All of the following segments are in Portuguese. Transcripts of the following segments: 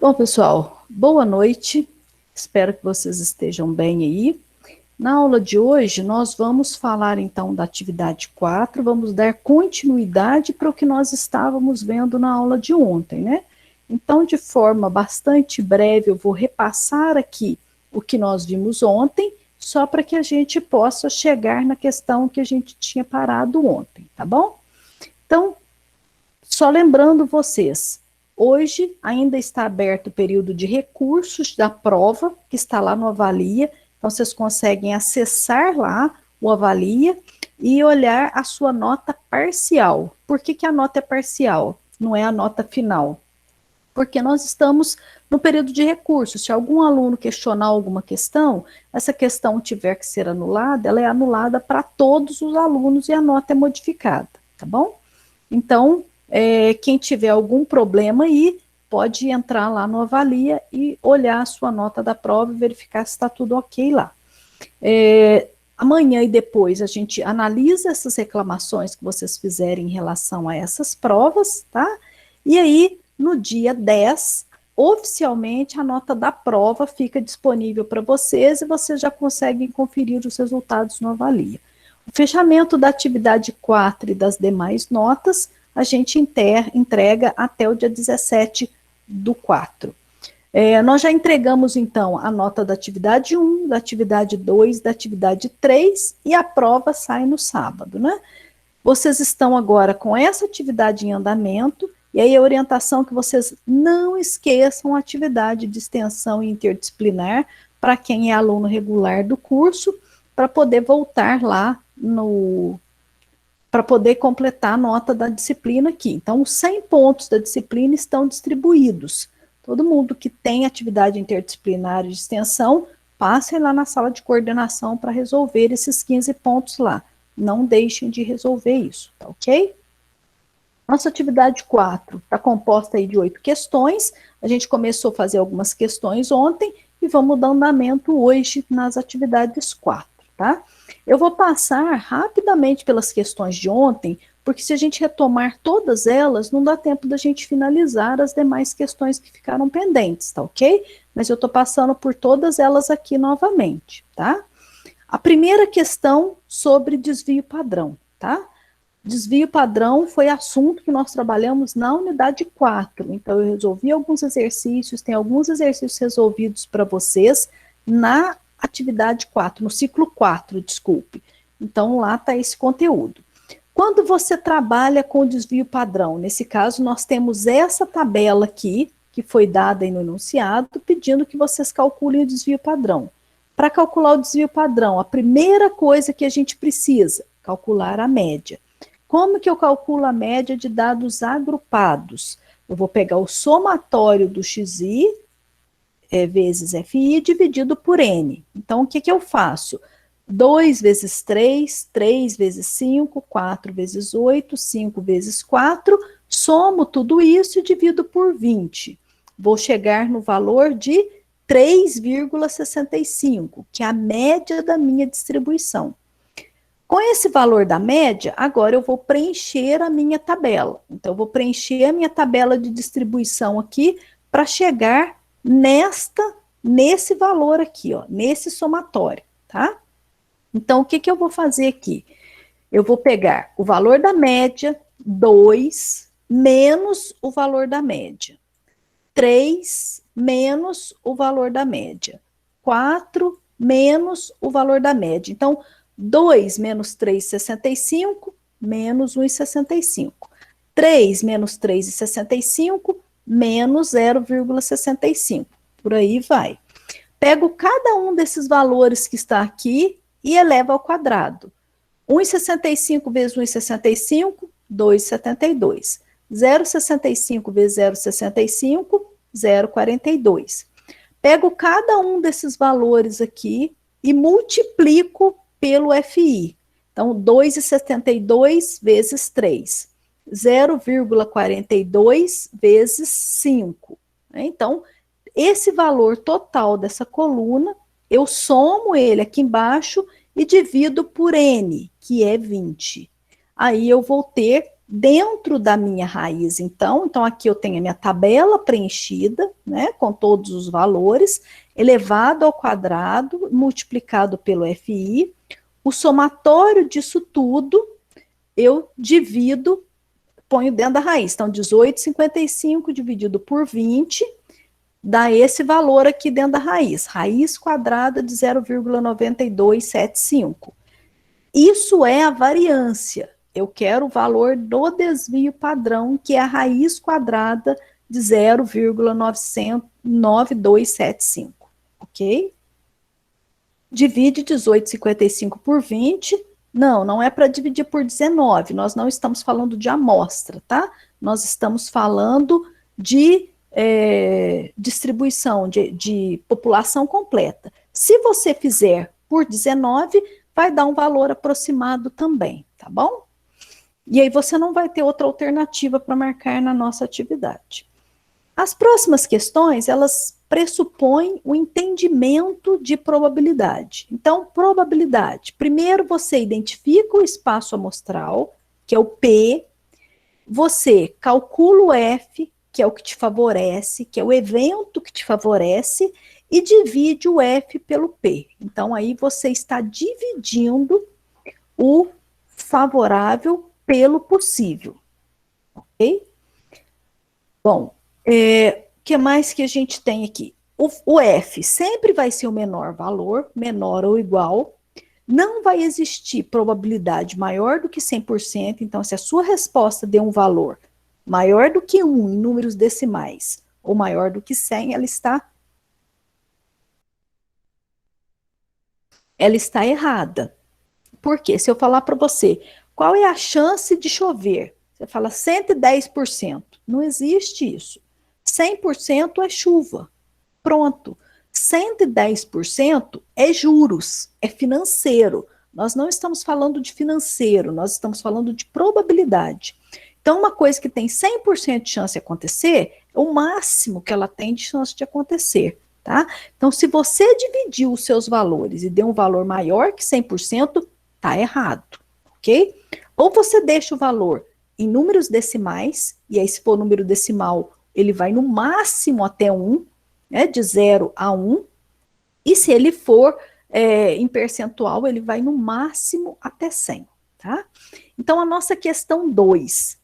Bom, pessoal, boa noite. Espero que vocês estejam bem aí. Na aula de hoje, nós vamos falar então da atividade 4, vamos dar continuidade para o que nós estávamos vendo na aula de ontem, né? Então, de forma bastante breve, eu vou repassar aqui o que nós vimos ontem, só para que a gente possa chegar na questão que a gente tinha parado ontem, tá bom? Então, só lembrando vocês, hoje ainda está aberto o período de recursos da prova, que está lá no Avalia, então vocês conseguem acessar lá o Avalia e olhar a sua nota parcial. Por que a nota é parcial? Não é a nota final. Porque nós estamos no período de recursos. Se algum aluno questionar alguma questão, essa questão tiver que ser anulada, ela é anulada para todos os alunos e a nota é modificada, tá bom? Então, quem tiver algum problema aí, pode entrar lá no Avalia e olhar a sua nota da prova e verificar se está tudo ok lá. Amanhã e depois a gente analisa essas reclamações que vocês fizerem em relação a essas provas, tá? E aí, no dia 10, oficialmente a nota da prova fica disponível para vocês e vocês já conseguem conferir os resultados no Avalia. O fechamento da atividade 4 e das demais notas, a gente entrega até o dia 17/4. Nós já entregamos, então, a nota da atividade 1, da atividade 2, da atividade 3, e a prova sai no sábado, né? Vocês estão agora com essa atividade em andamento, e aí a orientação é que vocês não esqueçam a atividade de extensão interdisciplinar para quem é aluno regular do curso, para poder voltar lá para poder completar a nota da disciplina aqui. Então, os 100 pontos da disciplina estão distribuídos. Todo mundo que tem atividade interdisciplinar de extensão, passem lá na sala de coordenação para resolver esses 15 pontos lá. Não deixem de resolver isso, tá ok? Nossa atividade 4 está composta aí de 8 questões. A gente começou a fazer algumas questões ontem e vamos dar andamento hoje nas atividades 4, tá? Eu vou passar rapidamente pelas questões de ontem, porque se a gente retomar todas elas, não dá tempo da gente finalizar as demais questões que ficaram pendentes, tá ok? Mas eu estou passando por todas elas aqui novamente, tá? A primeira questão sobre desvio padrão, tá? Desvio padrão foi assunto que nós trabalhamos na unidade 4, então eu resolvi alguns exercícios, tem alguns exercícios resolvidos para vocês na atividade 4, no ciclo 4, desculpe. Então, lá está esse conteúdo. Quando você trabalha com desvio padrão, nesse caso, nós temos essa tabela aqui, que foi dada aí no enunciado, pedindo que vocês calculem o desvio padrão. Para calcular o desvio padrão, a primeira coisa que a gente precisa, calcular a média. Como que eu calculo a média de dados agrupados? Eu vou pegar o somatório do xi, vezes fi, dividido por n. Então, o que eu faço? 2 vezes 3, 3 vezes 5, 4 vezes 8, 5 vezes 4, somo tudo isso e divido por 20. Vou chegar no valor de 3,65, que é a média da minha distribuição. Com esse valor da média, agora eu vou preencher a minha tabela. Então, eu vou preencher a minha tabela de distribuição aqui para chegar nesse valor aqui, ó, nesse somatório, tá? Então, o que eu vou fazer aqui? Eu vou pegar o valor da média, 2, menos o valor da média. 3, menos o valor da média. 4, menos o valor da média. Então, 2 menos 3,65, menos 1,65. 3 menos 3,65, menos 0,65. Por aí vai. Pego cada um desses valores que está aqui e eleva ao quadrado. 1,65 vezes 1,65, 2,72. 0,65 vezes 0,65, 0,42. Pego cada um desses valores aqui e multiplico pelo FI. Então, 2,72 vezes 3. 0,42 vezes 5. Então, esse valor total dessa coluna, eu somo ele aqui embaixo e divido por N, que é 20. Aí eu vou ter dentro da minha raiz, então aqui eu tenho a minha tabela preenchida, né, com todos os valores, elevado ao quadrado, multiplicado pelo FI, o somatório disso tudo, eu divido, ponho dentro da raiz, então 18,55 dividido por 20, dá esse valor aqui dentro da raiz quadrada de 0,9275. Isso é a variância. Eu quero o valor do desvio padrão, que é a raiz quadrada de 0,9275, ok? Divide 18,55 por 20. Não é para dividir por 19. Nós não estamos falando de amostra, tá? Nós estamos falando de distribuição de população completa. Se você fizer por 19, vai dar um valor aproximado também, tá bom? E aí você não vai ter outra alternativa para marcar na nossa atividade. As próximas questões, elas pressupõem o entendimento de probabilidade. Então, probabilidade. Primeiro você identifica o espaço amostral, que é o P, você calcula o F, que é o que te favorece, que é o evento que te favorece, e divide o F pelo P. Então, aí você está dividindo o favorável pelo possível, ok? Bom, que mais que a gente tem aqui? O F sempre vai ser o menor valor, menor ou igual, não vai existir probabilidade maior do que 100%, então se a sua resposta deu um valor maior do que 1 em números decimais, ou maior do que 100, ela está errada. Por quê? Se eu falar para você, qual é a chance de chover? Você fala 110%. Não existe isso. 100% é chuva. Pronto. 110% é juros, é financeiro. Nós não estamos falando de financeiro, nós estamos falando de probabilidade. Então, uma coisa que tem 100% de chance de acontecer, é o máximo que ela tem de chance de acontecer, tá? Então, se você dividiu os seus valores e deu um valor maior que 100%, tá errado, ok? Ou você deixa o valor em números decimais, e aí se for número decimal, ele vai no máximo até 1, né, de 0 a 1, e se ele for em percentual, ele vai no máximo até 100, tá? Então, a nossa questão 2.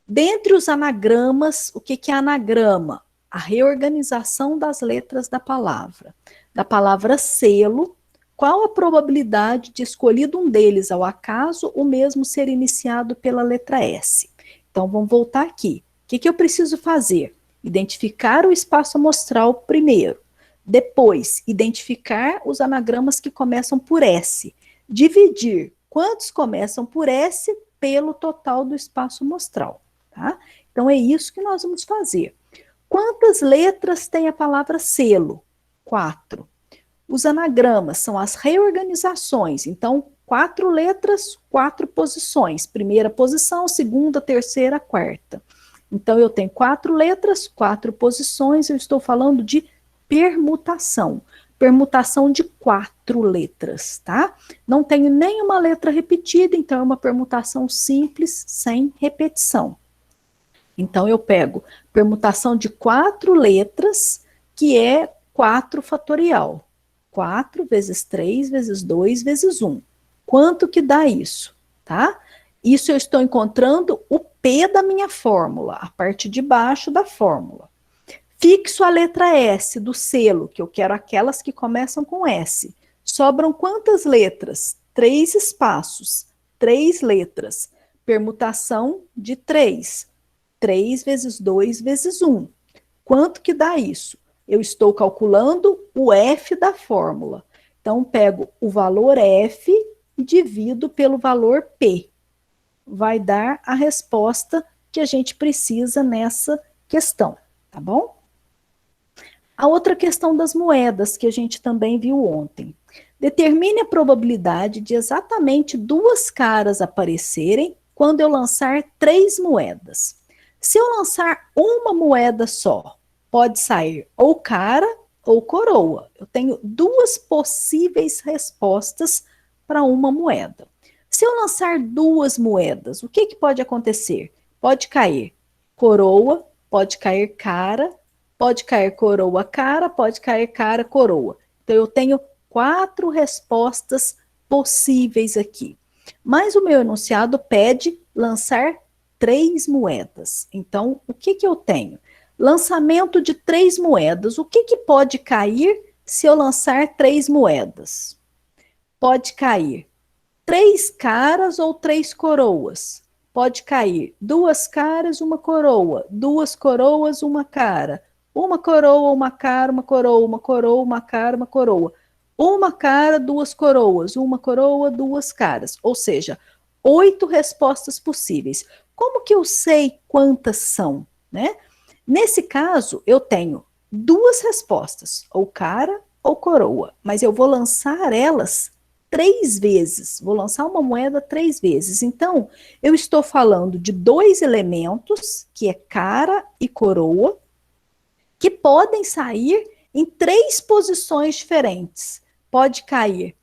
Dentre os anagramas, o que é anagrama? A reorganização das letras da palavra. Da palavra selo, qual a probabilidade de escolhido um deles ao acaso, o mesmo ser iniciado pela letra S? Então, vamos voltar aqui. O que eu preciso fazer? Identificar o espaço amostral primeiro. Depois, identificar os anagramas que começam por S. Dividir quantos começam por S pelo total do espaço amostral. Tá? Então, é isso que nós vamos fazer. Quantas letras tem a palavra selo? 4. Os anagramas são as reorganizações. Então, 4 letras, 4 posições. Primeira posição, segunda, terceira, quarta. Então, eu tenho 4 letras, 4 posições. Eu estou falando de permutação. Permutação de 4 letras, tá? Não tenho nenhuma letra repetida, então é uma permutação simples, sem repetição. Então, eu pego permutação de 4 letras, que é 4 fatorial. 4 vezes 3 vezes 2 vezes 1. Quanto que dá isso, tá? Isso eu estou encontrando o P da minha fórmula, a parte de baixo da fórmula. Fixo a letra S do selo, que eu quero aquelas que começam com S. Sobram quantas letras? 3 espaços, 3 letras. Permutação de 3. 3 vezes 2 vezes 1. Quanto que dá isso? Eu estou calculando o F da fórmula. Então, pego o valor F e divido pelo valor P. Vai dar a resposta que a gente precisa nessa questão, tá bom? A outra questão das moedas, que a gente também viu ontem. Determine a probabilidade de exatamente 2 caras aparecerem quando eu lançar 3 moedas. Se eu lançar uma moeda só, pode sair ou cara ou coroa. Eu tenho 2 possíveis respostas para uma moeda. Se eu lançar duas moedas, o que pode acontecer? Pode cair coroa, pode cair cara, pode cair coroa, cara, pode cair cara, coroa. Então, eu tenho 4 respostas possíveis aqui. Mas o meu enunciado pede lançar 3 moedas. Então, o que eu tenho? Lançamento de 3 moedas. O que pode cair se eu lançar 3 moedas? Pode cair 3 caras ou 3 coroas. Pode cair 2 caras, uma coroa, 2 coroas, uma cara, uma coroa, uma cara, uma coroa, uma coroa, uma cara, uma coroa, uma cara, 2 coroas, uma coroa, 2 caras. Ou seja, 8 respostas possíveis. Como que eu sei quantas são, né? Nesse caso, eu tenho 2 respostas, ou cara ou coroa, mas eu vou lançar elas 3 vezes, vou lançar uma moeda 3 vezes. Então, eu estou falando de 2 elementos, que é cara e coroa, que podem sair em 3 posições diferentes. Pode cair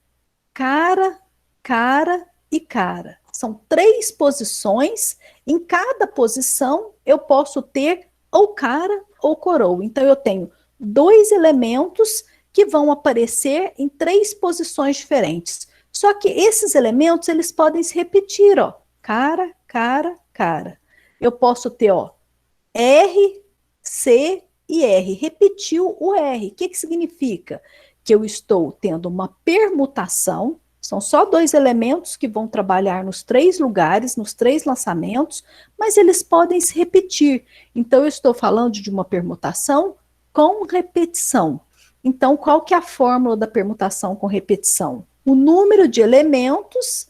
cara, cara e cara. São 3 posições, em cada posição eu posso ter ou cara ou coroa. Então, eu tenho 2 elementos que vão aparecer em 3 posições diferentes. Só que esses elementos, eles podem se repetir, ó. Cara, cara, cara. Eu posso ter, ó, R, C e R. Repetiu o R. O que significa? Que eu estou tendo uma permutação. São só 2 elementos que vão trabalhar nos 3 lugares, nos 3 lançamentos, mas eles podem se repetir. Então, eu estou falando de uma permutação com repetição. Então, qual que é a fórmula da permutação com repetição? O número de elementos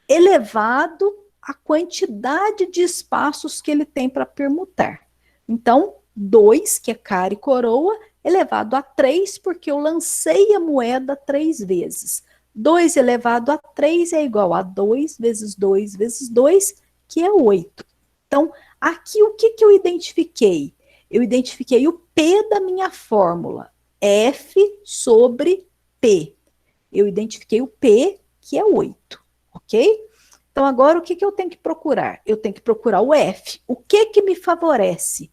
elevado à quantidade de espaços que ele tem para permutar. Então, 2, que é cara e coroa, elevado a 3, porque eu lancei a moeda 3 vezes. 2 elevado a 3 é igual a 2 vezes 2 vezes 2, que é 8. Então, aqui o que eu identifiquei? Eu identifiquei o P da minha fórmula. F sobre P. Eu identifiquei o P, que é 8, ok? Então, agora o que eu tenho que procurar? Eu tenho que procurar o F. O que me favorece?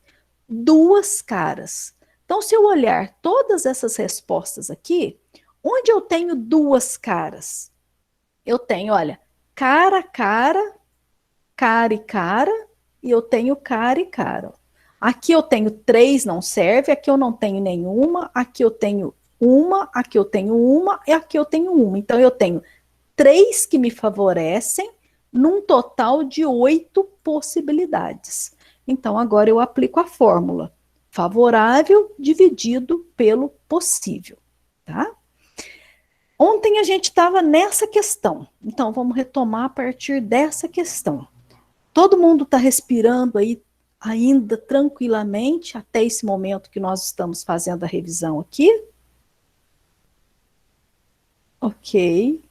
2 caras. Então, se eu olhar todas essas respostas aqui, onde eu tenho 2 caras? Eu tenho, olha, cara, cara, cara e cara, e eu tenho cara e cara. Aqui eu tenho 3, não serve, aqui eu não tenho nenhuma, aqui eu tenho uma, aqui eu tenho uma, e aqui eu tenho uma. Então, eu tenho 3 que me favorecem, num total de 8 possibilidades. Então, agora eu aplico a fórmula. Favorável dividido pelo possível, tá? Ontem a gente estava nessa questão. Então, vamos retomar a partir dessa questão. Todo mundo está respirando aí ainda tranquilamente até esse momento que nós estamos fazendo a revisão aqui? Ok.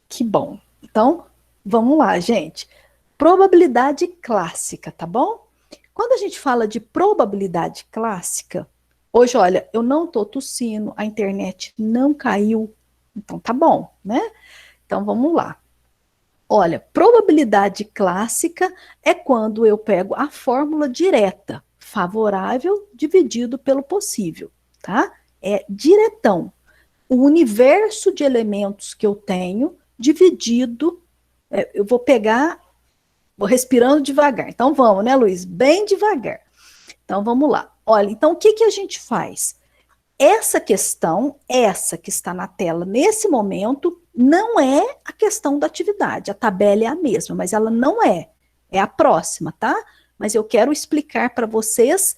Que bom. Então, vamos lá, gente. Probabilidade clássica, tá bom? Quando a gente fala de probabilidade clássica, hoje, olha, eu não tô tossindo, a internet não caiu, então tá bom, né? Então, vamos lá. Olha, probabilidade clássica é quando eu pego a fórmula direta, favorável dividido pelo possível, tá? É diretão. O universo de elementos que eu tenho dividido, eu vou pegar, vou respirando devagar. Então vamos, né, Luiz? Bem devagar. Então vamos lá. Olha, então o que a gente faz? Essa questão, essa que está na tela nesse momento, não é a questão da atividade. A tabela é a mesma, mas ela não é. É a próxima, tá? Mas eu quero explicar para vocês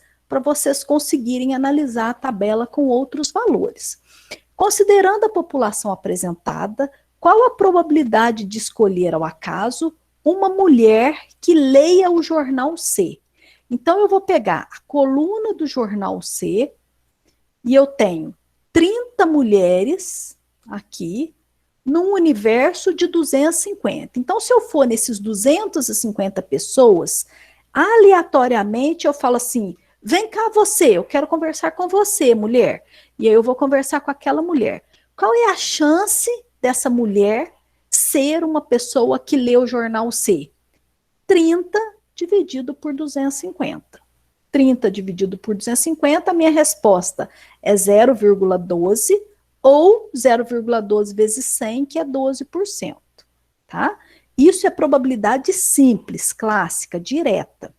conseguirem analisar a tabela com outros valores. Considerando a população apresentada, qual a probabilidade de escolher ao acaso uma mulher que leia o jornal C? Então, eu vou pegar a coluna do jornal C e eu tenho 30 mulheres aqui num universo de 250. Então, se eu for nesses 250 pessoas, aleatoriamente eu falo assim, vem cá você, eu quero conversar com você, mulher. E aí eu vou conversar com aquela mulher. Qual é a chance dessa mulher ser uma pessoa que lê o jornal C? 30 dividido por 250. 30 dividido por 250, a minha resposta é 0,12 ou 0,12 vezes 100, que é 12%, tá? Isso é probabilidade simples, clássica, direta.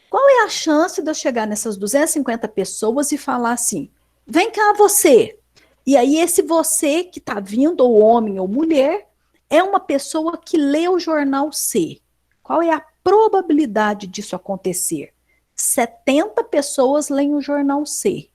Qual é a chance de eu chegar nessas 250 pessoas e falar assim, vem cá você, e aí esse você que está vindo, ou homem ou mulher, é uma pessoa que lê o jornal C. Qual é a probabilidade disso acontecer? 70 pessoas leem o jornal C.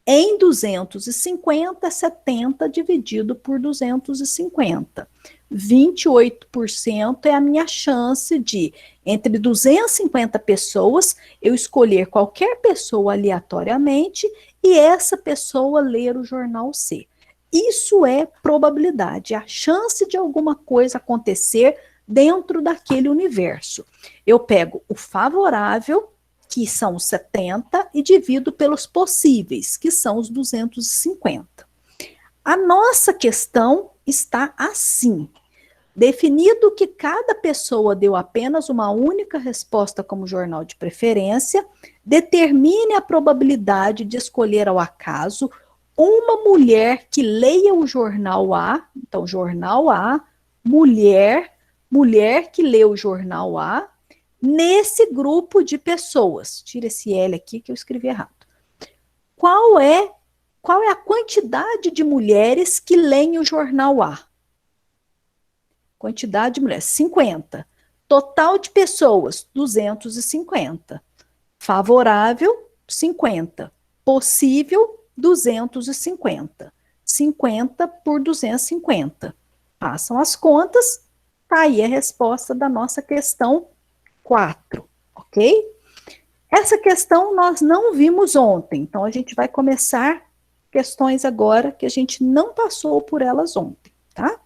Em 250, 70 dividido por 250. 28% é a minha chance de, entre 250 pessoas, eu escolher qualquer pessoa aleatoriamente e essa pessoa ler o jornal C. Isso é probabilidade, a chance de alguma coisa acontecer dentro daquele universo. Eu pego o favorável, que são os 70, e divido pelos possíveis, que são os 250. A nossa questão está assim. Definido que cada pessoa deu apenas uma única resposta como jornal de preferência, determine a probabilidade de escolher ao acaso uma mulher que leia o jornal A. Então, jornal A, mulher que lê o jornal A, nesse grupo de pessoas. Tira esse L aqui que eu escrevi errado. Qual é a quantidade de mulheres que leem o jornal A? Quantidade de mulheres, 50. Total de pessoas, 250. Favorável, 50. Possível, 250. 50 por 250. Façam as contas, tá aí a resposta da nossa questão 4, ok? Essa questão nós não vimos ontem, então a gente vai começar questões agora que a gente não passou por elas ontem, tá?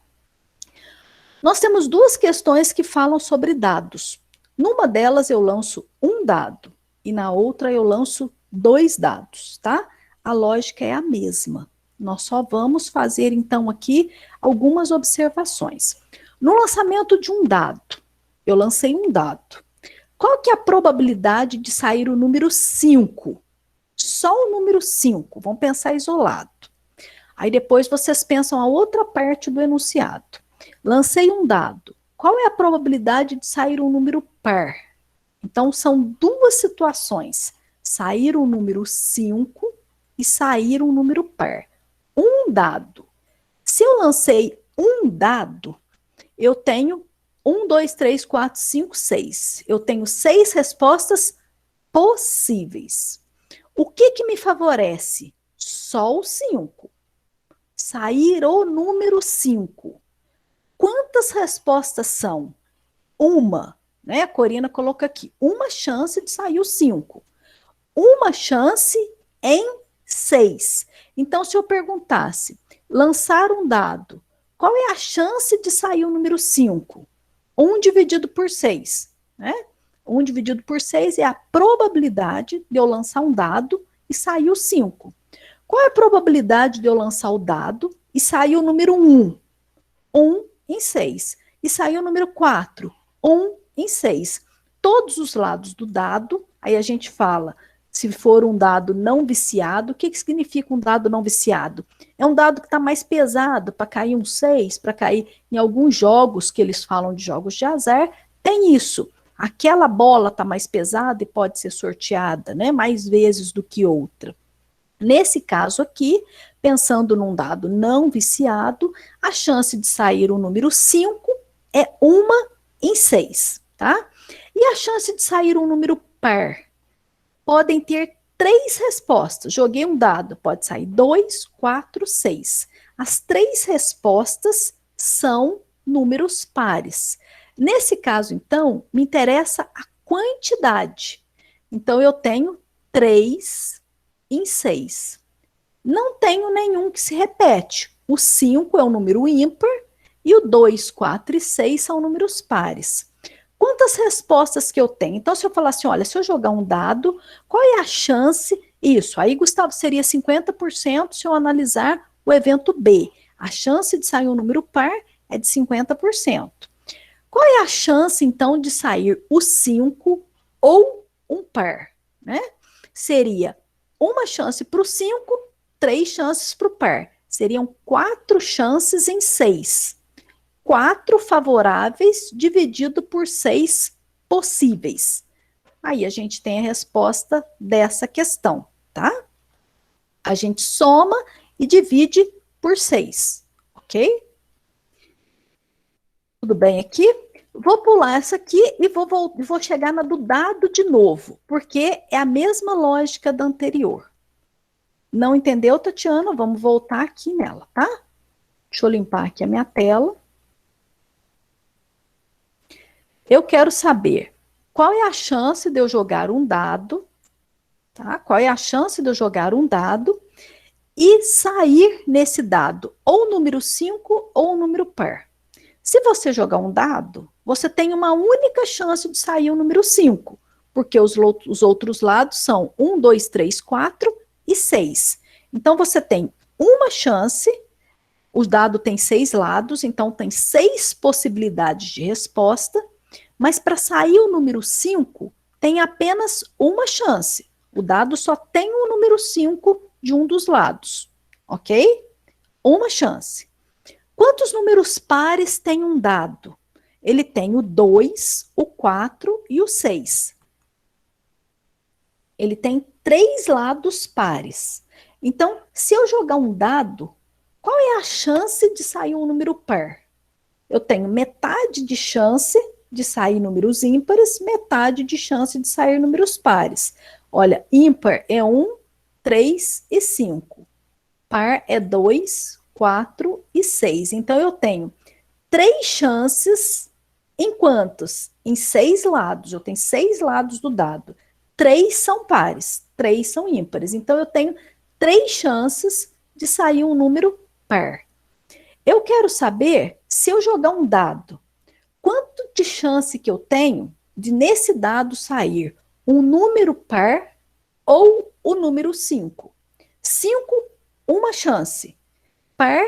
Nós temos duas questões que falam sobre dados. Numa delas eu lanço um dado e na outra eu lanço 2 dados, tá? A lógica é a mesma. Nós só vamos fazer então aqui algumas observações. No lançamento de um dado, eu lancei um dado. Qual que é a probabilidade de sair o número 5? Só o número 5, vamos pensar isolado. Aí depois vocês pensam a outra parte do enunciado. Lancei um dado. Qual é a probabilidade de sair um número par? Então, são duas situações. Sair um número 5 e sair um número par. Um dado. Se eu lancei um dado, eu tenho 1, 2, 3, 4, 5, 6. Eu tenho 6 respostas possíveis. O que me favorece? Só o 5. Sair o número 5. Quantas respostas são? Uma, né? A Corina coloca aqui, uma chance de sair o 5. Uma chance em 6. Então, se eu perguntasse, lançar um dado, qual é a chance de sair o número 5? 1 dividido por 6, né? 1 dividido por 6 é a probabilidade de eu lançar um dado e sair o 5. Qual é a probabilidade de eu lançar o dado e sair o número 1? 1 em 6. E sair o número 4? 1 em 6. Todos os lados do dado, aí a gente fala, se for um dado não viciado, o que significa um dado não viciado? É um dado que está mais pesado, para cair um 6, para cair em alguns jogos, que eles falam de jogos de azar, tem isso. Aquela bola está mais pesada e pode ser sorteada, né, mais vezes do que outra. Nesse caso aqui, pensando num dado não viciado, a chance de sair o número 5 é 1 em 6, tá? E a chance de sair um número par? Podem ter 3 respostas. Joguei um dado, pode sair 2, 4, 6. As 3 respostas são números pares. Nesse caso, então, me interessa a quantidade. Então, eu tenho 3 em 6. Não tenho nenhum que se repete. O 5 é um número ímpar e o 2, 4 e 6 são números pares. Quantas respostas que eu tenho? Então, se eu falar assim, olha, se eu jogar um dado, qual é a chance? Isso, aí, Gustavo, seria 50% se eu analisar o evento B. A chance de sair um número par é de 50%. Qual é a chance, então, de sair o 5 ou um par? Né? Seria uma chance para o 5, 3 chances para o par. Seriam 4 chances em 6. 4 favoráveis dividido por 6 possíveis. Aí a gente tem a resposta dessa questão, tá? A gente soma e divide por 6, ok? Tudo bem aqui? Vou pular essa aqui e vou chegar na do dado de novo, porque é a mesma lógica da anterior. Não entendeu, Tatiana? Vamos voltar aqui nela, tá? Deixa eu limpar aqui a minha tela. Eu quero saber qual é a chance de eu jogar um dado, tá? Qual é a chance de eu jogar um dado e sair nesse dado ou o número 5 ou o número par. Se você jogar um dado, você tem uma única chance de sair o número 5, porque os outros lados são 1, 2, 3, 4 e 6. Então, você tem uma chance, o dado tem 6 lados, então tem 6 possibilidades de resposta, mas para sair o número 5, tem apenas uma chance. O dado só tem o número 5 de um dos lados, ok? Uma chance. Quantos números pares tem um dado? Ele tem o 2, o 4 e o 6. Ele tem 3 lados pares. Então, se eu jogar um dado, qual é a chance de sair um número par? Eu tenho metade de chance de sair números ímpares, metade de chance de sair números pares. Olha, ímpar é 1, 3 e 5. Par é 2, 4 e 6. Então, eu tenho 3 chances em quantos? Em 6 lados. Eu tenho 6 lados do dado. 3 são pares, 3 são ímpares. Então, eu tenho 3 chances de sair um número par. Eu quero saber, se eu jogar um dado, quanto de chance que eu tenho de nesse dado sair um número par ou o número 5? 5, uma chance. Par,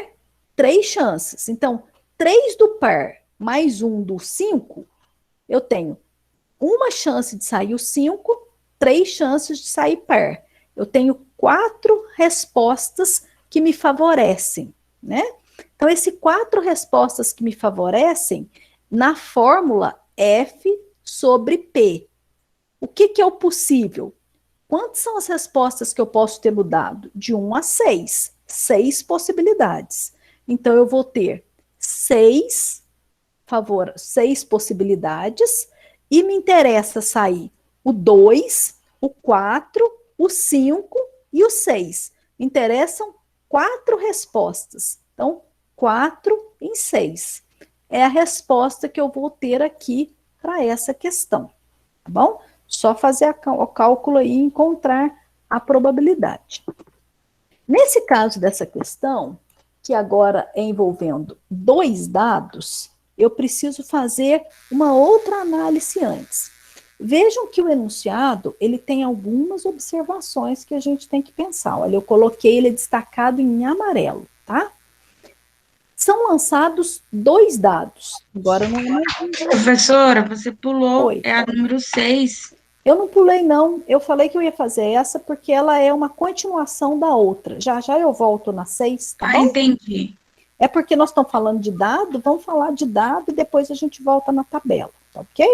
3 chances. Então, 3 do par mais 1 do 5, eu tenho uma chance de sair o 5, 3 chances de sair par. Eu tenho 4 respostas que me favorecem, né? Então, esses 4 respostas que me favorecem, na fórmula F sobre P. O que é o possível? Quantas são as respostas que eu posso ter no dado? De 1 a 6. 6 possibilidades. Então, eu vou ter 6 possibilidades e me interessa sair o 2, o 4, o 5 e o 6. Me interessam 4 respostas. Então, 4 em 6. É a resposta que eu vou ter aqui para essa questão, tá bom? Só fazer o cálculo aí e encontrar a probabilidade. Nesse caso dessa questão, que agora é envolvendo 2 dados, eu preciso fazer uma outra análise antes. Vejam que o enunciado, ele tem algumas observações que a gente tem que pensar. Olha, eu coloquei ele destacado em amarelo, tá? São lançados 2 dados. Agora não. Professora, você pulou, Oi. é a número 6. Eu não pulei, não. Eu falei que eu ia fazer essa porque ela é uma continuação da outra. Já já eu volto na 6, tá bom? Entendi. É porque nós estamos falando de dado, vamos falar de dado e depois a gente volta na tabela, tá ok?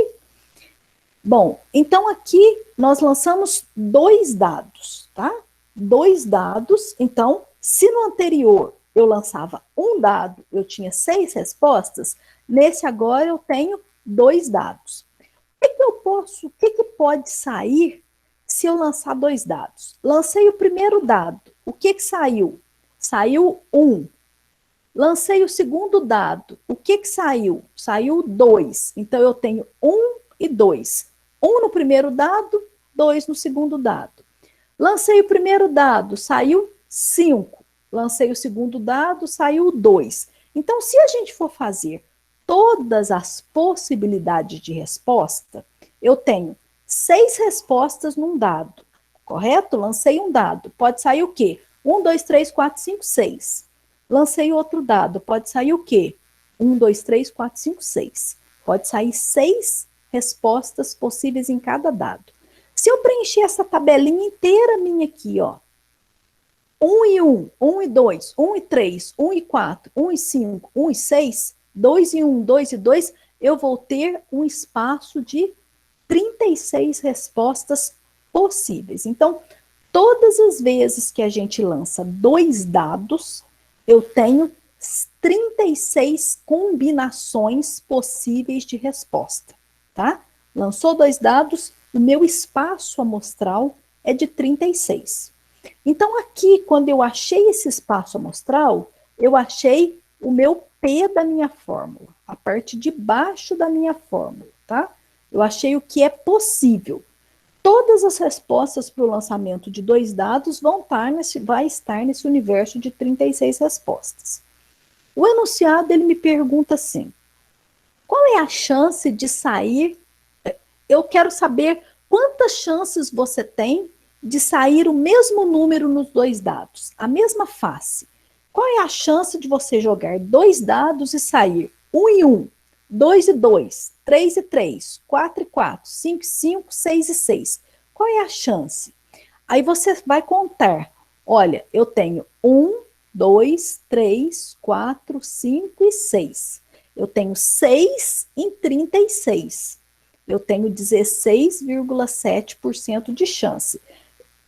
Bom, então aqui nós lançamos 2 dados, tá? 2 dados. Então, se no anterior eu lançava um dado, eu tinha 6 respostas, nesse agora eu tenho 2 dados. O que pode sair se eu lançar 2 dados? Lancei o primeiro dado. O que saiu? Saiu 1. Lancei o segundo dado. O que saiu? Saiu 2. Então, eu tenho 1 e 2. 1 no primeiro dado, 2 no segundo dado. Lancei o primeiro dado, saiu 5. Lancei o segundo dado, saiu 2. Então, se a gente for fazer todas as possibilidades de resposta, eu tenho 6 respostas num dado, correto? Lancei um dado. Pode sair o quê? 1, 2, 3, 4, 5, 6. Lancei outro dado. Pode sair o quê? 1, 2, 3, 4, 5, 6. Pode sair 6 respostas possíveis em cada dado. Se eu preencher essa tabelinha inteira minha aqui, ó, 1 e 1, 1 e 2, 1 e 3, 1 e 4, 1 e 5, 1 e 6, 2 e 1, 2 e 2, eu vou ter um espaço de 36 respostas possíveis. Então, todas as vezes que a gente lança 2 dados, eu tenho 36 combinações possíveis de resposta, tá? Lançou 2 dados, o meu espaço amostral é de 36. Então, aqui, quando eu achei esse espaço amostral, eu achei o meu P da minha fórmula, a parte de baixo da minha fórmula, tá? Eu achei o que é possível. Todas as respostas para o lançamento de 2 dados vai estar nesse universo de 36 respostas. O enunciado, ele me pergunta assim, qual é a chance de sair? Eu quero saber quantas chances você tem de sair o mesmo número nos 2 dados, a mesma face. Qual é a chance de você jogar 2 dados e sair 1 e 1, 2 e 2, 3 e 3, 4 e 4, 5 e 5, 6 e 6? Qual é a chance? Aí você vai contar, olha, eu tenho 1, 2, 3, 4, 5 e 6. Eu tenho 6 em 36. Eu tenho 16,7% de chance.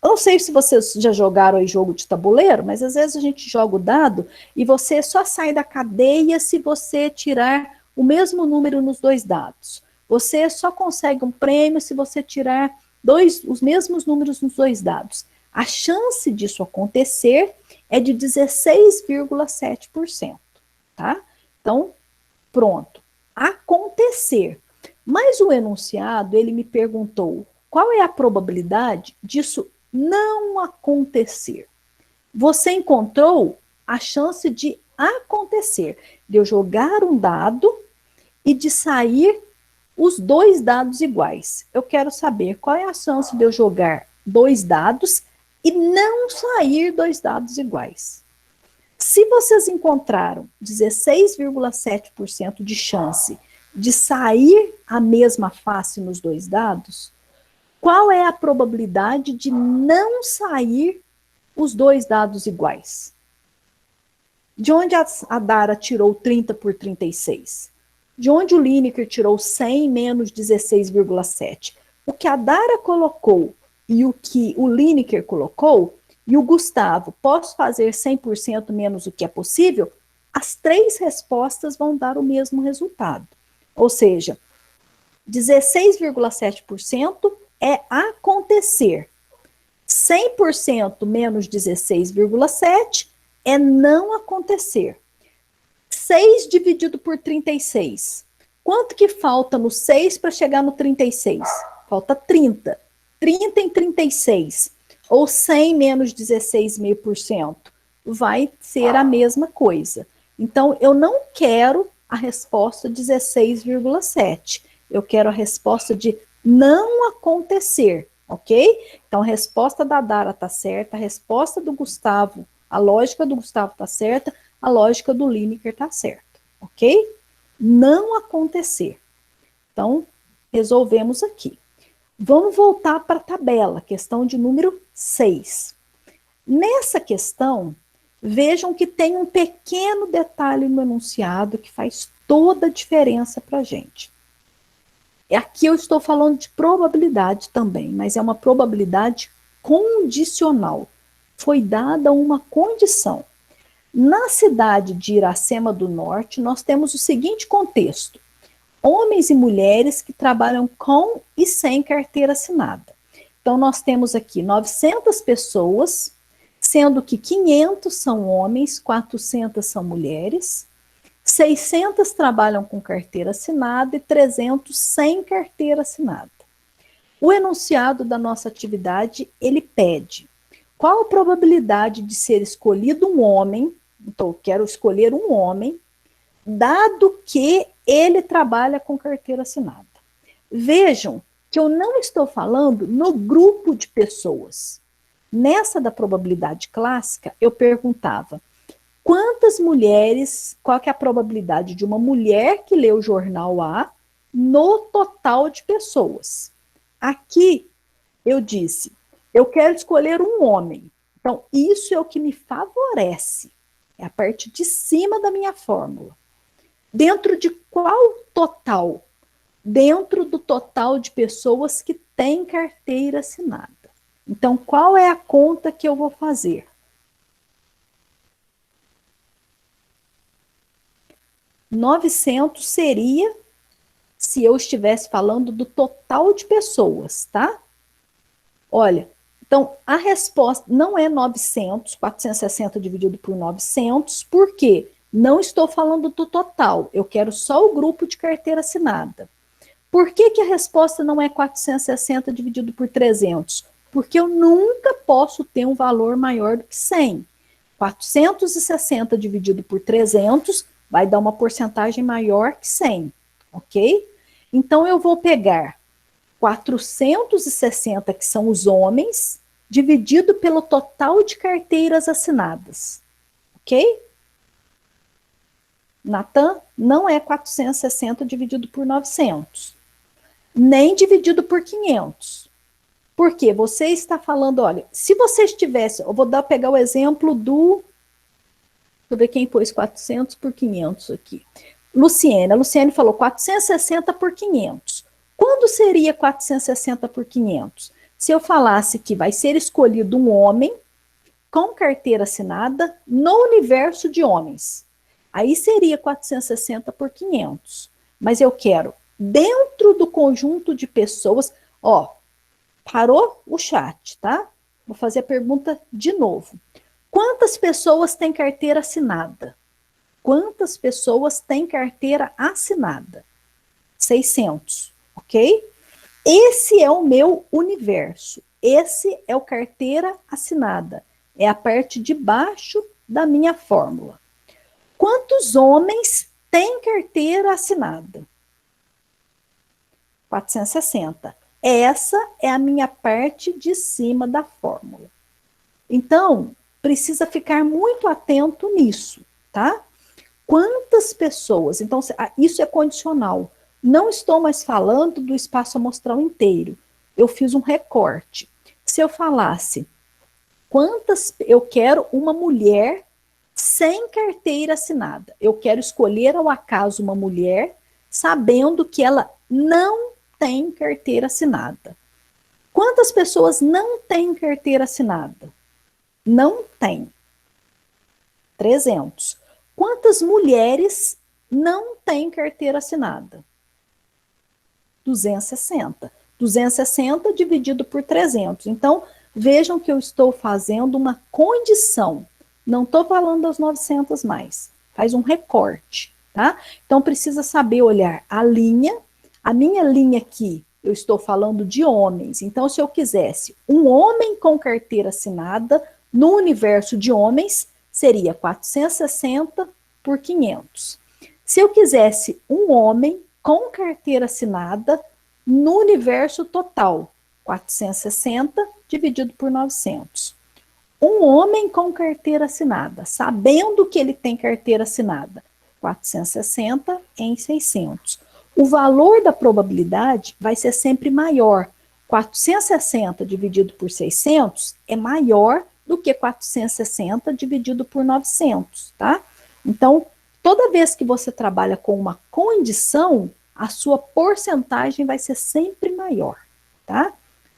Eu não sei se vocês já jogaram aí jogo de tabuleiro, mas às vezes a gente joga o dado e você só sai da cadeia se você tirar o mesmo número nos 2 dados. Você só consegue um prêmio se você tirar os mesmos números nos 2 dados. A chance disso acontecer é de 16,7%, tá? Então, pronto. Acontecer. Mas o enunciado, ele me perguntou qual é a probabilidade disso não acontecer. Você encontrou a chance de acontecer, de eu jogar um dado e de sair os 2 dados iguais. Eu quero saber qual é a chance de eu jogar 2 dados e não sair 2 dados iguais. Se vocês encontraram 16,7% de chance de sair a mesma face nos 2 dados, qual é a probabilidade de não sair os 2 dados iguais? De onde a Dara tirou 30 por 36? De onde o Lineker tirou 100 menos 16,7? O que a Dara colocou e o que o Lineker colocou, e o Gustavo, posso fazer 100% menos o que é possível? As 3 respostas vão dar o mesmo resultado. Ou seja, 16,7% é acontecer. 100% menos 16,7% é não acontecer. 6 dividido por 36. Quanto que falta no 6 para chegar no 36? Falta 30. 30 em 36, ou 100 menos 16,5%, vai ser a mesma coisa. Então, eu não quero a resposta 16,7%. Eu quero a resposta de não acontecer, ok? Então, a resposta da Dara está certa, a resposta do Gustavo, a lógica do Gustavo está certa, a lógica do Lineker está certa, ok? Não acontecer. Então, resolvemos aqui. Vamos voltar para a tabela, questão de número 6. Nessa questão, vejam que tem um pequeno detalhe no enunciado que faz toda a diferença para a gente. Aqui eu estou falando de probabilidade também, mas é uma probabilidade condicional. Foi dada uma condição. Na cidade de Iracema do Norte, nós temos o seguinte contexto: homens e mulheres que trabalham com e sem carteira assinada. Então, nós temos aqui 900 pessoas, sendo que 500 são homens, 400 são mulheres, 600 trabalham com carteira assinada e 300 sem carteira assinada. O enunciado da nossa atividade, ele pede qual a probabilidade de ser escolhido um homem, então eu quero escolher um homem, dado que ele trabalha com carteira assinada. Vejam que eu não estou falando no grupo de pessoas. Nessa da probabilidade clássica, eu perguntava Quantas mulheres, qual que é a probabilidade de uma mulher que lê o jornal A no total de pessoas? Aqui eu disse, eu quero escolher um homem. Então, isso é o que me favorece. É a parte de cima da minha fórmula. Dentro de qual total? Dentro do total de pessoas que têm carteira assinada. Então, qual é a conta que eu vou fazer? 900 seria se eu estivesse falando do total de pessoas, tá? Olha, então a resposta não é 900, 460 dividido por 900, por quê? Não estou falando do total, eu quero só o grupo de carteira assinada. Por que que a resposta não é 460 dividido por 300? Porque eu nunca posso ter um valor maior do que 100. 460 dividido por 300 vai dar uma porcentagem maior que 100, ok? Então, eu vou pegar 460, que são os homens, dividido pelo total de carteiras assinadas, ok? Natan, não é 460 dividido por 900, nem dividido por 500. Porque você está falando, olha, se você estivesse, eu vou pegar o exemplo do, deixa eu ver quem pôs 400 por 500 aqui. Luciene. A Luciene falou 460 por 500. Quando seria 460 por 500? Se eu falasse que vai ser escolhido um homem com carteira assinada no universo de homens. Aí seria 460 por 500. Mas eu quero, dentro do conjunto de pessoas, ó, parou o chat, tá? Vou fazer a pergunta de novo. Quantas pessoas têm carteira assinada? Quantas pessoas têm carteira assinada? 600, ok? Esse é o meu universo. Esse é o carteira assinada. É a parte de baixo da minha fórmula. Quantos homens têm carteira assinada? 460. Essa é a minha parte de cima da fórmula. Então, precisa ficar muito atento nisso, tá? Quantas pessoas? Então, isso é condicional. Não estou mais falando do espaço amostral inteiro. Eu fiz um recorte. Se eu falasse quantas, eu quero uma mulher sem carteira assinada. Eu quero escolher ao acaso uma mulher sabendo que ela não tem carteira assinada. Quantas pessoas não têm carteira assinada? Não tem. 300. Quantas mulheres não têm carteira assinada? 260. 260 dividido por 300. Então, vejam que eu estou fazendo uma condição. Não estou falando das 900 mais. Faz um recorte, tá? Então, precisa saber olhar a linha. A minha linha aqui, eu estou falando de homens. Então, se eu quisesse um homem com carteira assinada no universo de homens, seria 460 por 500. Se eu quisesse um homem com carteira assinada no universo total, 460 dividido por 900. Um homem com carteira assinada, sabendo que ele tem carteira assinada, 460 em 600. O valor da probabilidade vai ser sempre maior. 460 dividido por 600 é maior do que 460 dividido por 900, tá? Então, toda vez que você trabalha com uma condição, a sua porcentagem vai ser sempre maior, tá?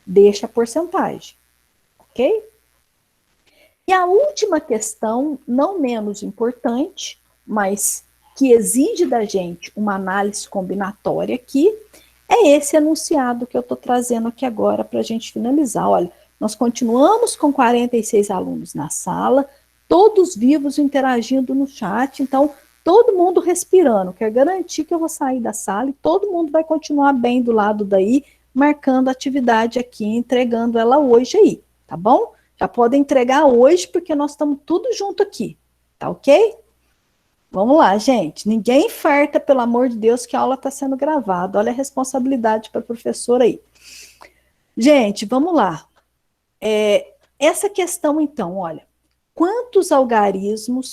Deixa a porcentagem, ok? E a última questão, não menos importante, mas que exige da gente uma análise combinatória aqui, é esse enunciado que eu estou trazendo aqui agora para a gente finalizar. Olha, nós continuamos com 46 alunos na sala, todos vivos interagindo no chat, então todo mundo respirando. Quero garantir que eu vou sair da sala e todo mundo vai continuar bem do lado daí, marcando a atividade aqui, entregando ela hoje aí, tá bom? Já podem entregar hoje, porque nós estamos tudo junto aqui, tá ok? Vamos lá, gente. Ninguém infarta, pelo amor de Deus, que a aula está sendo gravada. Olha a responsabilidade para a professora aí. Gente, vamos lá. Essa questão, então, olha.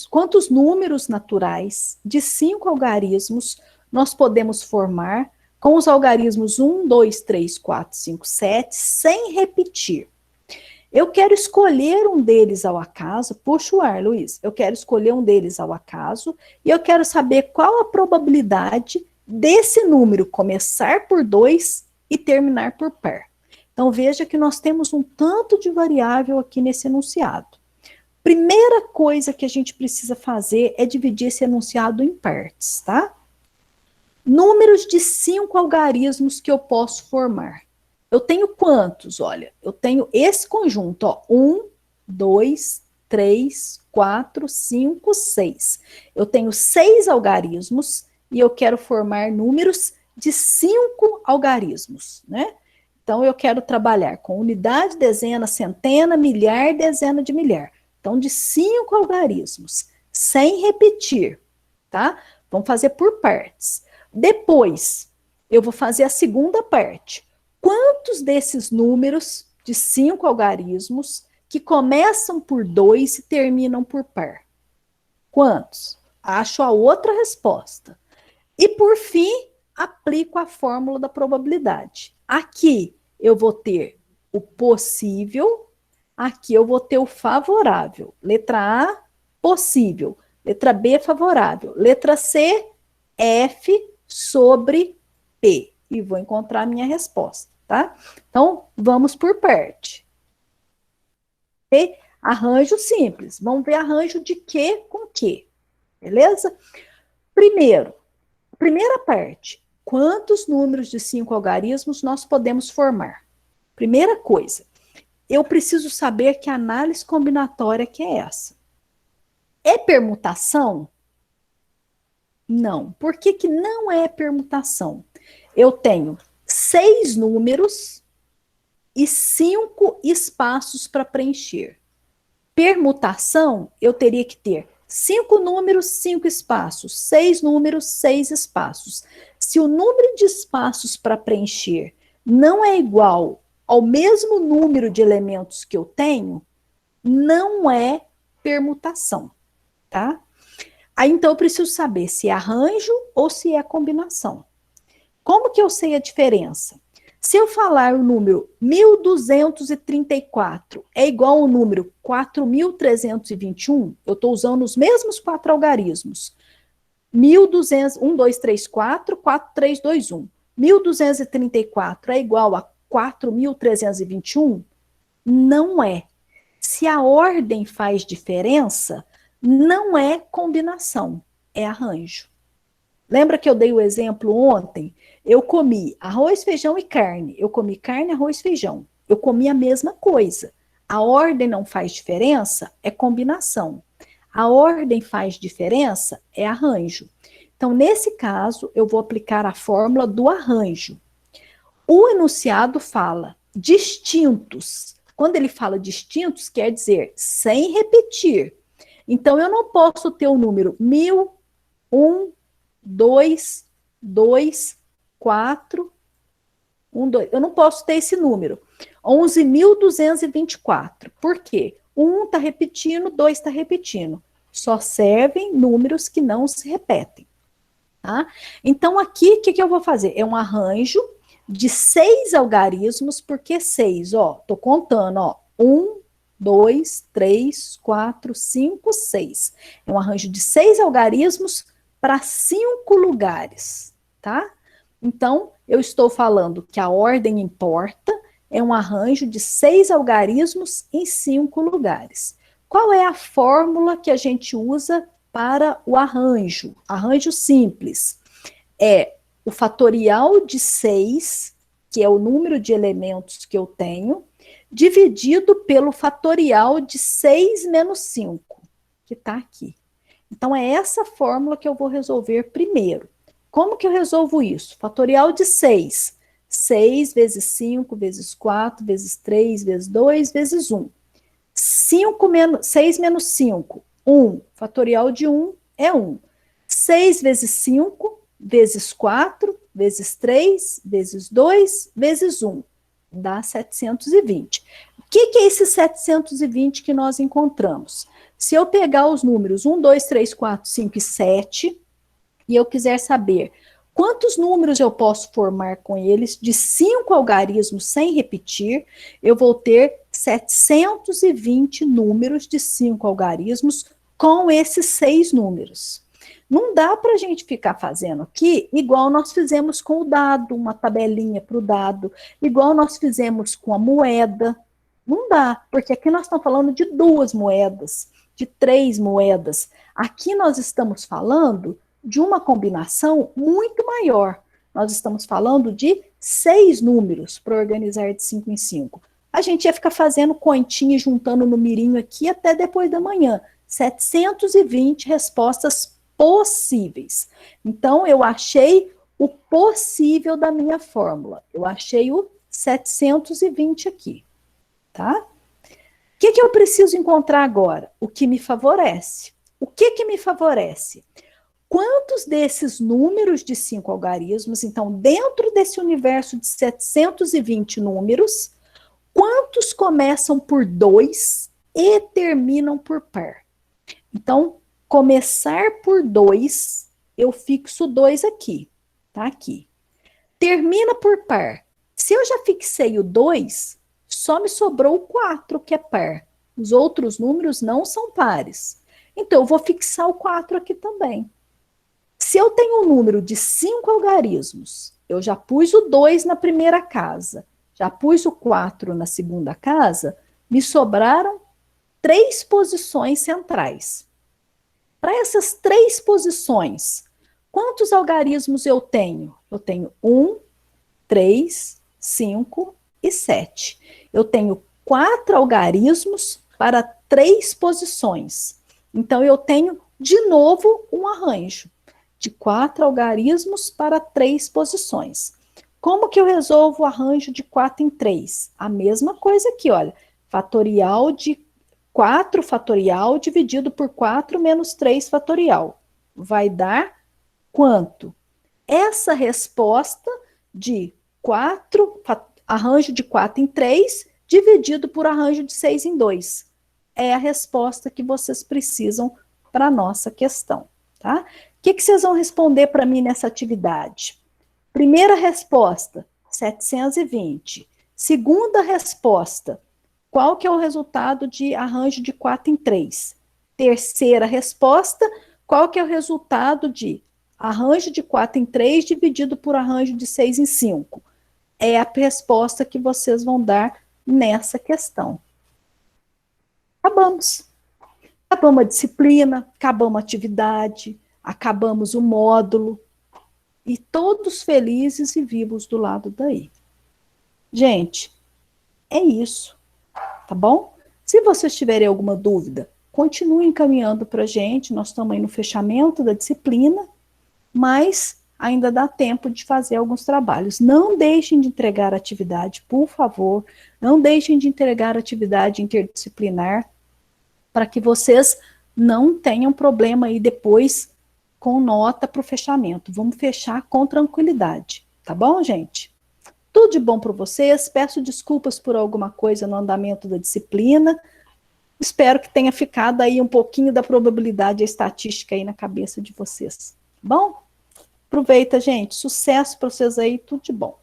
quantos números naturais de 5 algarismos nós podemos formar com os algarismos 1, 2, 3, 4, 5, 7, sem repetir. Eu quero escolher um deles ao acaso, puxa o ar, Luiz, eu quero escolher um deles ao acaso, e eu quero saber qual a probabilidade desse número começar por 2 e terminar por par. Então, veja que nós temos um tanto de variável aqui nesse enunciado. Primeira coisa que a gente precisa fazer é dividir esse enunciado em partes, tá? Números de 5 algarismos que eu posso formar. Eu tenho quantos? Olha, eu tenho esse conjunto, ó, 1, 2, 3, 4, 5, 6. Eu tenho 6 algarismos e eu quero formar números de 5 algarismos, né? Então, eu quero trabalhar com unidade, dezena, centena, milhar, dezena de milhar. Então, de 5 algarismos, sem repetir, tá? Vamos fazer por partes. Depois, eu vou fazer a segunda parte. Quantos desses números de 5 algarismos que começam por 2 e terminam por par? Quantos? Acho a outra resposta. E, por fim, aplico a fórmula da probabilidade. Aqui eu vou ter o possível, aqui eu vou ter o favorável. Letra A, possível. Letra B, favorável. Letra C, F sobre P. E vou encontrar a minha resposta, tá? Então, vamos por parte. Okay? Arranjo simples. Vamos ver arranjo de que com que. Beleza? Primeira parte. Quantos números de 5 algarismos nós podemos formar? Primeira coisa, eu preciso saber que análise combinatória que é essa. É permutação? Não. Por que que não é permutação? Eu tenho 6 números e 5 espaços para preencher. Permutação, eu teria que ter 5 números, 5 espaços, 6 números, 6 espaços. Se o número de espaços para preencher não é igual ao mesmo número de elementos que eu tenho, não é permutação, tá? Aí, então, eu preciso saber se é arranjo ou se é combinação. Como que eu sei a diferença? Se eu falar o número 1234 é igual ao número 4321, eu estou usando os mesmos 4 algarismos. 1200, 1, 2, 3, 4, 4, 3, 2, 1. 1234 é igual a 4321? Não é. Se a ordem faz diferença, não é combinação, é arranjo. Lembra que eu dei o exemplo ontem? Eu comi arroz, feijão e carne. Eu comi carne, arroz, feijão. Eu comi a mesma coisa. A ordem não faz diferença, é combinação. A ordem faz diferença, é arranjo. Então, nesse caso, eu vou aplicar a fórmula do arranjo. O enunciado fala distintos. Quando ele fala distintos, quer dizer sem repetir. Então, eu não posso ter o número 1000, 1, 2, 2, 4, 1, 2. Eu não posso ter esse número. 11.224. Por quê? 1 está repetindo, 2 está repetindo. Só servem números que não se repetem. Tá? Então, aqui, o que eu vou fazer? É um arranjo de 6 algarismos, porque 6, ó, tô contando, ó, 1, 2, 3, 4, 5, 6. É um arranjo de 6 algarismos para 5 lugares, tá? Então, eu estou falando que a ordem importa, é um arranjo de 6 algarismos em 5 lugares. Qual é a fórmula que a gente usa para o arranjo? Arranjo simples. É o fatorial de 6, que é o número de elementos que eu tenho, dividido pelo fatorial de 6 menos 5, que está aqui. Então, é essa fórmula que eu vou resolver primeiro. Como que eu resolvo isso? Fatorial de 6. 6 vezes 5, vezes 4, vezes 3, vezes 2, vezes 1. 6 menos 5, 1. Fatorial de 1 é 1. 6 vezes 5, vezes 4, vezes 3, vezes 2, vezes 1. Dá 720. O que é esse 720 que nós encontramos? Se eu pegar os números 1, 2, 3, 4, 5 e 7, e eu quiser saber quantos números eu posso formar com eles, de 5 algarismos sem repetir, eu vou ter 720 números de 5 algarismos com esses 6 números. Não dá para a gente ficar fazendo aqui igual nós fizemos com o dado, uma tabelinha para o dado, igual nós fizemos com a moeda. Não dá, porque aqui nós estamos falando de 2 moedas, de 3 moedas. Aqui nós estamos falando de uma combinação muito maior. Nós estamos falando de 6 números para organizar de 5 em 5. A gente ia ficar fazendo continha, juntando numerinho aqui até depois da manhã. 720 respostas possíveis. Então, eu achei o possível da minha fórmula. Eu achei o 720 aqui, tá? O que eu preciso encontrar agora? O que me favorece. O que me favorece? Quantos desses números de 5 algarismos, então, dentro desse universo de 720 números, quantos começam por 2 e terminam por par? Então, começar por 2, eu fixo 2 aqui, tá? Aqui. Termina por par. Se eu já fixei o 2, só me sobrou o 4, que é par. Os outros números não são pares. Então, eu vou fixar o 4 aqui também. Se eu tenho um número de 5 algarismos, eu já pus o 2 na primeira casa, já pus o 4 na segunda casa, me sobraram 3 posições centrais. Para essas 3 posições, quantos algarismos eu tenho? Eu tenho 1, 3, 5 e 7. Eu tenho 4 algarismos para 3 posições. Então, eu tenho, de novo, um arranjo de 4 algarismos para 3 posições. Como que eu resolvo o arranjo de 4 em 3? A mesma coisa aqui, olha. Fatorial de 4 fatorial dividido por 4 menos 3 fatorial. Vai dar quanto? Essa resposta de 4, arranjo de 4 em 3, dividido por arranjo de 6 em 2. É a resposta que vocês precisam para a nossa questão, tá? O que vocês vão responder para mim nessa atividade? Primeira resposta, 720. Segunda resposta, qual que é o resultado de arranjo de 4 em 3? Terceira resposta, qual que é o resultado de arranjo de 4 em 3 dividido por arranjo de 6 em 5? É a resposta que vocês vão dar nessa questão. Acabamos. Acabamos a disciplina, acabamos a atividade, acabamos o módulo, e todos felizes e vivos do lado daí. Gente, é isso, tá bom? Se vocês tiverem alguma dúvida, continuem encaminhando para a gente, nós estamos aí no fechamento da disciplina, mas ainda dá tempo de fazer alguns trabalhos. Não deixem de entregar a atividade, por favor, não deixem de entregar a atividade interdisciplinar, para que vocês não tenham problema aí depois com nota para o fechamento. Vamos fechar com tranquilidade, tá bom, gente? Tudo de bom para vocês, peço desculpas por alguma coisa no andamento da disciplina, espero que tenha ficado aí um pouquinho da probabilidade e estatística aí na cabeça de vocês, tá bom? Aproveita, gente, sucesso para vocês aí, tudo de bom.